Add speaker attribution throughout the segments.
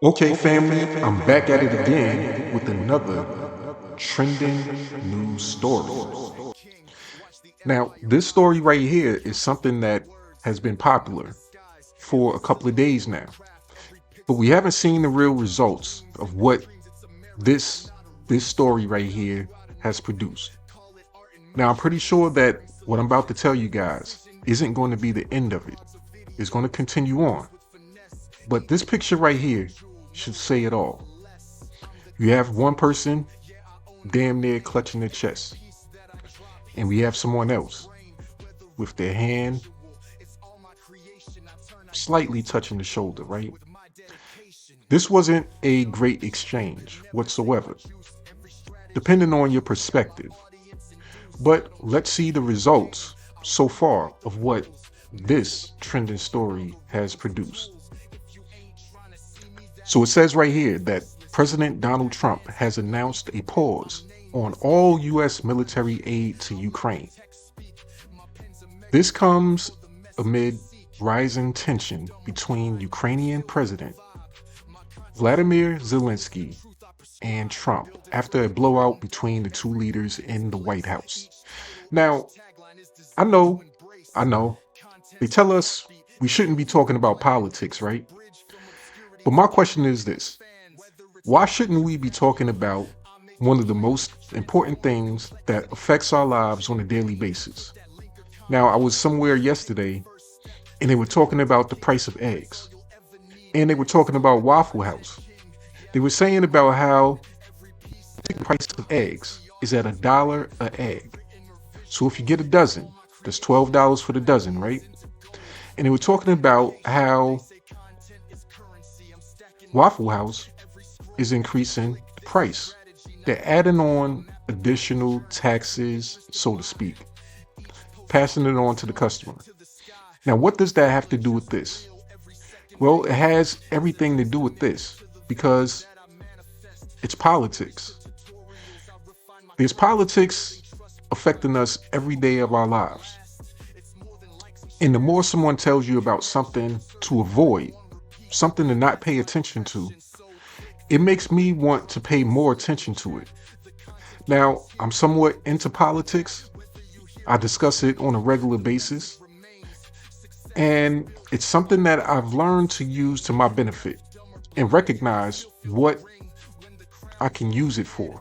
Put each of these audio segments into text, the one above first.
Speaker 1: Okay, family, I'm back at it again with another trending news story. Now, this story right here is something that has been popular for a couple of days now, but we haven't seen the real results of what this this story right here has produced. Now, I'm pretty sure that what I'm about to tell you guys isn't going to be the end of it. It's going to continue on. But this picture right here should say it all. You have one person damn near clutching their chest, and we have someone else with their hand slightly touching the shoulder, right? This wasn't a great exchange whatsoever, depending on your perspective. But let's see the results so far of what this trending story has produced. So it says right here that President Donald Trump has announced a pause on all U.S. military aid to Ukraine. This comes amid rising tension between Ukrainian President Vladimir Zelensky and Trump after a blowout between the two leaders in the White House. Now, I know, I know, they tell us we shouldn't be talking about politics, right? But my question is this: why shouldn't we be talking about one of the most important things that affects our lives on a daily basis? Now, I was somewhere yesterday and they were talking about the price of eggs, and they were talking about Waffle House. They were saying about how the price of eggs is at $1 an egg. So if you get a dozen, that's $12 for the dozen, right? And they were talking about how Waffle House is increasing the price. They're adding on additional taxes, so to speak, passing it on to the customer. Now, what does that have to do with this? Well, it has everything to do with this because it's politics. There's politics affecting us every day of our lives. And the more someone tells you about something to avoid, something to not pay attention to, it makes me want to pay more attention to it. Now, I'm somewhat into politics. I discuss it on a regular basis. And it's something that I've learned to use to my benefit and recognize what I can use it for.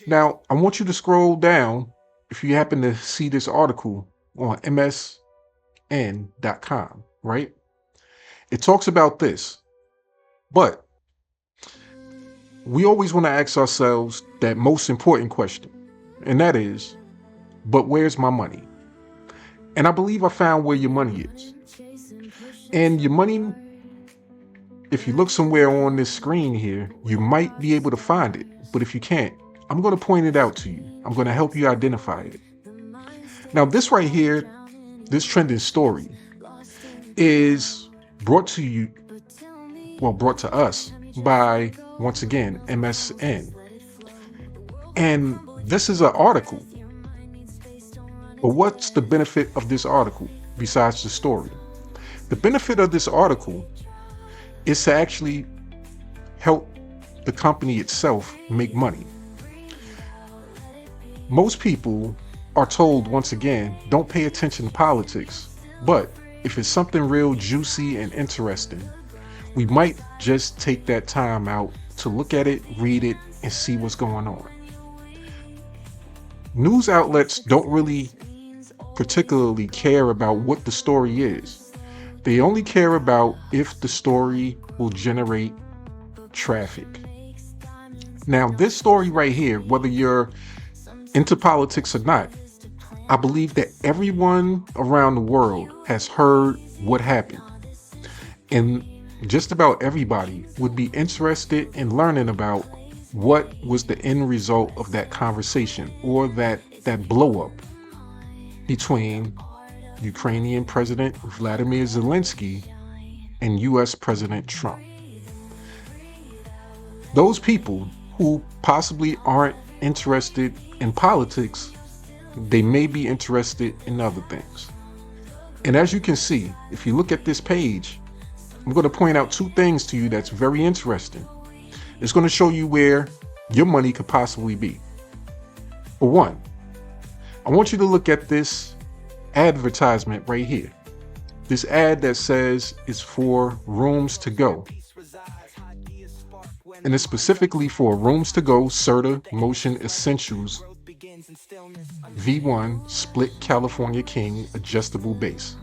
Speaker 1: Now, I want you to scroll down if you happen to see this article on msn.com, right? It talks about this, but we always want to ask ourselves that most important question, and that is, but where's my money? And I believe I found where your money is. And your money, if you look somewhere on this screen here, you might be able to find it. But if you can't, I'm going to point it out to you. I'm going to help you identify it. Now, this right here, this trending story is brought to us by, once again, MSN. And this is an article. But what's the benefit of this article besides the story? The benefit of this article is to actually help the company itself make money. Most people are told, once again, don't pay attention to politics. But if it's something real juicy and interesting, we might just take that time out to look at it, read it, and see what's going on. News outlets don't really particularly care about what the story is. They only care about if the story will generate traffic. Now, this story right here, whether you're into politics or not, I believe that everyone around the world has heard what happened. And just about everybody would be interested in learning about what was the end result of that conversation or that blow up between Ukrainian President Vladimir Zelensky and US President Trump. Those people who possibly aren't interested in politics, they may be interested in other things. And as you can see, if you look at this page, I'm going to point out two things to you that's very interesting. It's going to show you where your money could possibly be. For one, I want you to look at this advertisement right here. This ad that says it's for rooms to go. And it's specifically for rooms to go Serta Motion Essentials V1 Split California King Adjustable Base.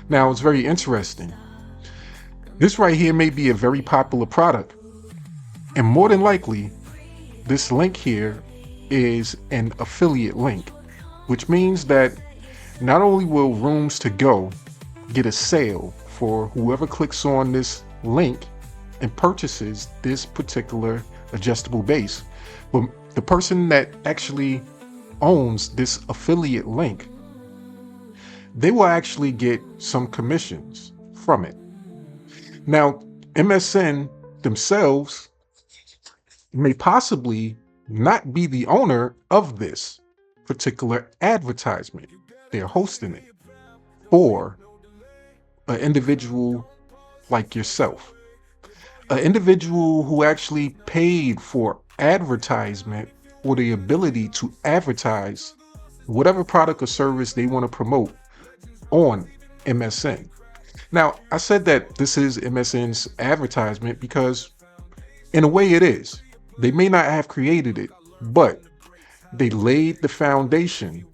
Speaker 1: Now, it's very interesting. This right here may be a very popular product. And more than likely, this link here is an affiliate link, which means that not only will Rooms to Go get a sale for whoever clicks on this link and purchases this particular adjustable base, but the person that actually owns this affiliate link, they will actually get some commissions from it. Now, MSN themselves may possibly not be the owner of this particular advertisement. They're hosting it for an individual like yourself, an individual who actually paid for advertisement or the ability to advertise whatever product or service they want to promote on MSN. Now, I said that this is MSN's advertisement because in a way it is. They may not have created it, but they laid the foundation.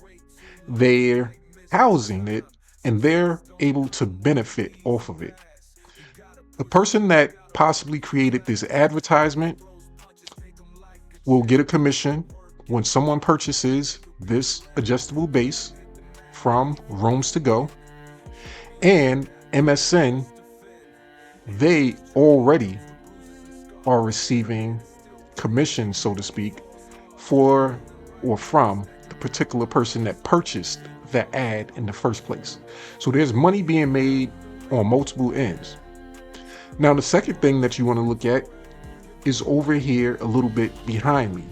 Speaker 1: They're housing it, and they're able to benefit off of it. The person that possibly created this advertisement will get a commission when someone purchases this adjustable base from Rooms to Go. And MSN, they already are receiving commission, so to speak, for or from the particular person that purchased that ad in the first place. So there's money being made on multiple ends. Now, the second thing that you want to look at is over here a little bit behind me.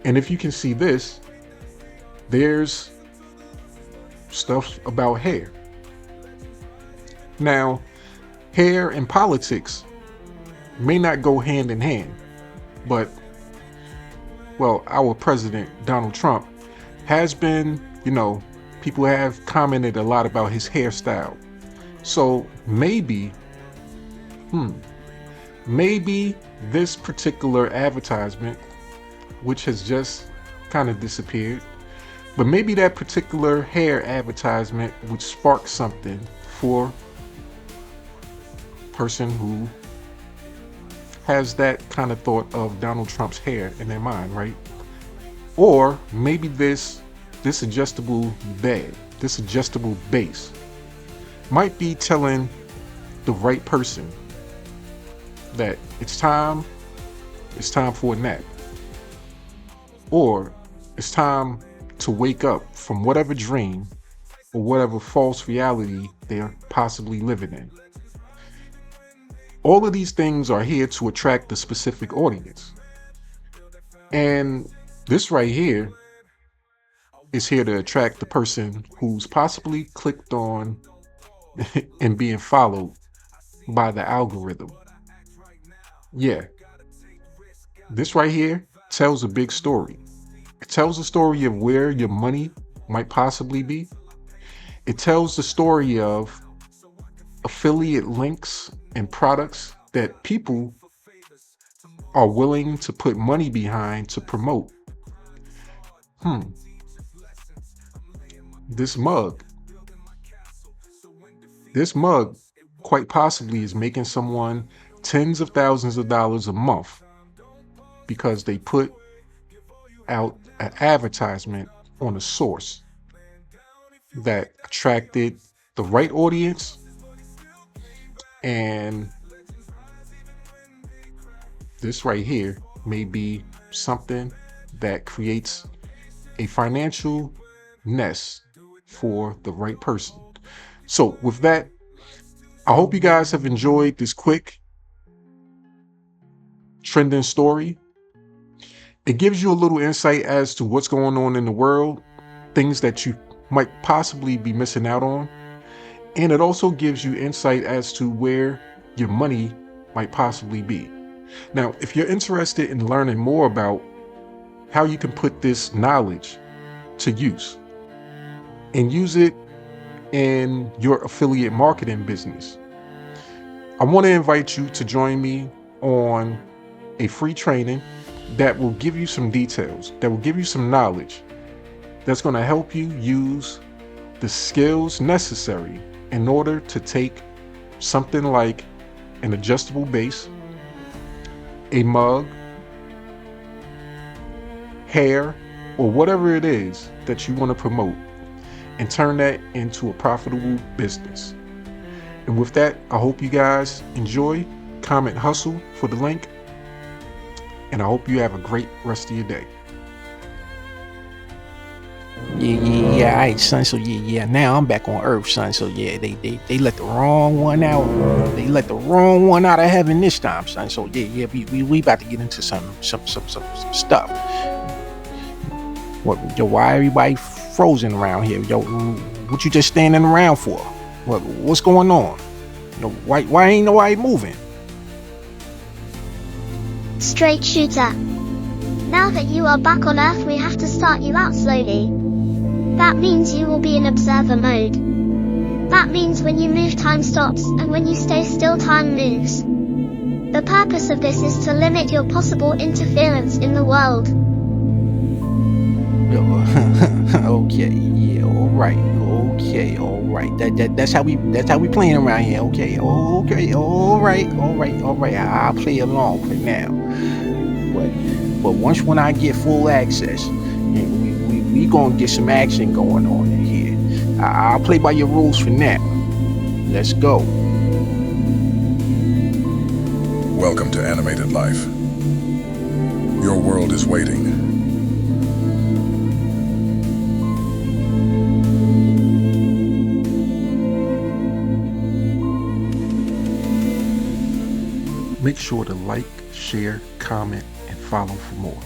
Speaker 1: And if you can see this, there's stuff about hair. Now, hair and politics may not go hand in hand, but, well, our president, Donald Trump, has been, people have commented a lot about his hairstyle. So maybe this particular advertisement, which has just kind of disappeared, but maybe that particular hair advertisement would spark something for a person who has that kind of thought of Donald Trump's hair in their mind, right? Or maybe this adjustable bag, this adjustable base might be telling the right person that it's time for a nap, or it's time to wake up from whatever dream or whatever false reality they're possibly living in. All of these things are here to attract a specific audience. And this right here is here to attract the person who's possibly clicked on and being followed by the algorithm. Yeah, this right here tells a big story. It tells the story of where your money might possibly be. It tells the story of affiliate links and products that people are willing to put money behind to promote. This mug quite possibly is making someone tens of thousands of dollars a month because they put out an advertisement on a source that attracted the right audience, and this right here may be something that creates a financial nest for the right person. So with that, I hope you guys have enjoyed this quick trending story. It gives you a little insight as to what's going on in the world, things that you might possibly be missing out on. And it also gives you insight as to where your money might possibly be. Now, if you're interested in learning more about how you can put this knowledge to use and use it in your affiliate marketing business, I want to invite you to join me on a free training that will give you some details, that will give you some knowledge that's going to help you use the skills necessary in order to take something like an adjustable base, a mug, hair, or whatever it is that you want to promote, and turn that into a profitable business. And with that, I hope you guys enjoy. Comment hustle for the link, and I hope you have a great rest of your day.
Speaker 2: Yeah, all right, son. So now I'm back on Earth, son. So yeah, they let the wrong one out. They let the wrong one out of heaven this time, son. So yeah, we about to get into some stuff. Yo, why everybody frozen around here? Yo, what you just standing around for? What's going on? Yo, why ain't nobody moving?
Speaker 3: Straight shooter. Now that you are back on Earth, we have to start you out slowly. That means you will be in observer mode. That means when you move, time stops, and when you stay still, time moves. The purpose of this is to limit your possible interference in the world.
Speaker 2: Okay, yeah, all right. That's how we playing around here. Okay, all right. I'll play along for now. But once when I get full access, we gonna get some action going on in here. I'll play by your rules for now. Let's go.
Speaker 4: Welcome to Animated Life. Your world is waiting.
Speaker 1: Make sure to like, share, comment, and follow for more.